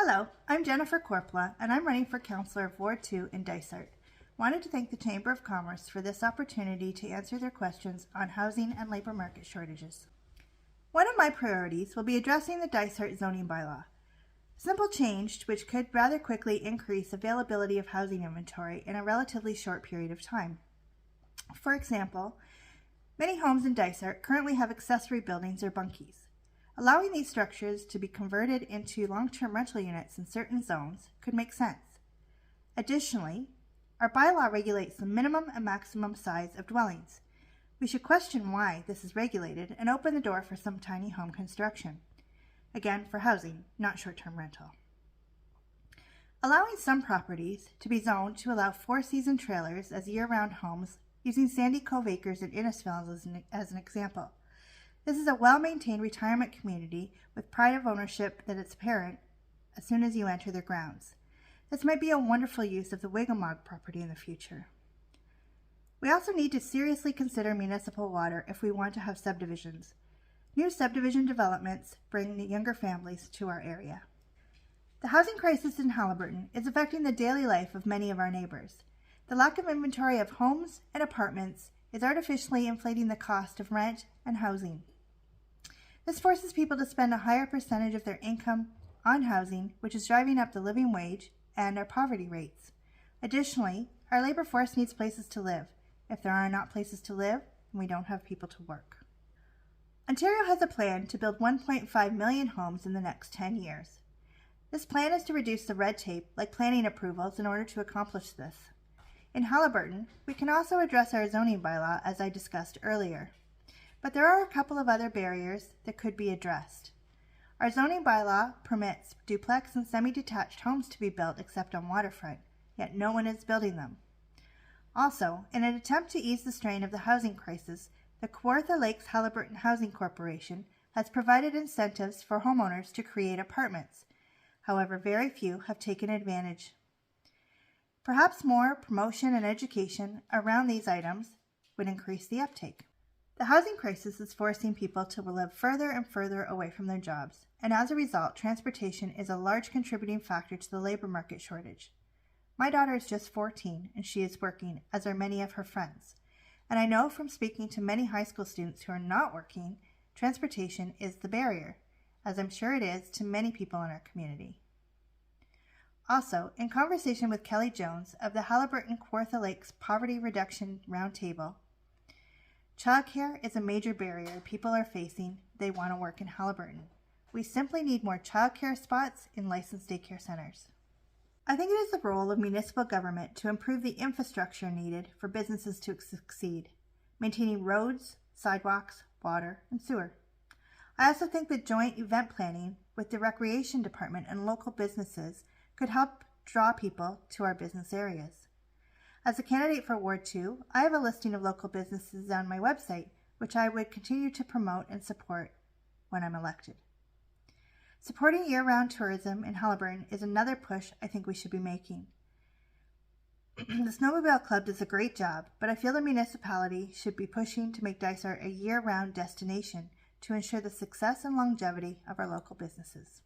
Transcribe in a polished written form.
Hello, I'm Jennifer Korpela, and I'm running for Councillor of Ward 2 in Dysart. Wanted to thank the Chamber of Commerce for this opportunity to answer their questions on housing and labor market shortages. One of my priorities will be addressing the Dysart zoning bylaw. Simple change which could rather quickly increase availability of housing inventory in a relatively short period of time. For example, many homes in Dysart currently have accessory buildings or bunkies. Allowing these structures to be converted into long-term rental units in certain zones could make sense. Additionally, our bylaw regulates the minimum and maximum size of dwellings. We should question why this is regulated and open the door for some tiny home construction. Again, for housing, not short-term rental. Allowing some properties to be zoned to allow four-season trailers as year-round homes using Sandy Cove Acres in Innisfil as an example. This is a well-maintained retirement community with pride of ownership that is apparent as soon as you enter their grounds. This might be a wonderful use of the Wigamog property in the future. We also need to seriously consider municipal water if we want to have subdivisions. New subdivision developments bring the younger families to our area. The housing crisis in Haliburton is affecting the daily life of many of our neighbors. The lack of inventory of homes and apartments is artificially inflating the cost of rent and housing. This forces people to spend a higher percentage of their income on housing, which is driving up the living wage and our poverty rates. Additionally, our labor force needs places to live. If there are not places to live, then we don't have people to work. Ontario has a plan to build 1.5 million homes in the next 10 years. This plan is to reduce the red tape, like planning approvals, in order to accomplish this. In Haliburton, we can also address our zoning bylaw, as I discussed earlier. But there are a couple of other barriers that could be addressed. Our zoning bylaw permits duplex and semi-detached homes to be built except on waterfront, yet no one is building them. Also, in an attempt to ease the strain of the housing crisis, the Kawartha Lakes Haliburton Housing Corporation has provided incentives for homeowners to create apartments. However, very few have taken advantage. Perhaps more promotion and education around these items would increase the uptake. The housing crisis is forcing people to live further and further away from their jobs, and as a result, transportation is a large contributing factor to the labor market shortage. My daughter is just 14, and she is working, as are many of her friends. And I know from speaking to many high school students who are not working, transportation is the barrier, as I'm sure it is to many people in our community. Also, in conversation with Kelly Jones of the Haliburton Kawartha Lakes Poverty Reduction Roundtable, childcare is a major barrier people are facing. They want to work in Haliburton. We simply need more childcare spots in licensed daycare centers. I think it is the role of municipal government to improve the infrastructure needed for businesses to succeed, maintaining roads, sidewalks, water, and sewer. I also think that joint event planning with the Recreation Department and local businesses could help draw people to our business areas. As a candidate for Ward 2, I have a listing of local businesses on my website, which I would continue to promote and support when I'm elected. Supporting year-round tourism in Haliburton is another push I think we should be making. The Snowmobile Club does a great job, but I feel the municipality should be pushing to make Dysart a year-round destination to ensure the success and longevity of our local businesses.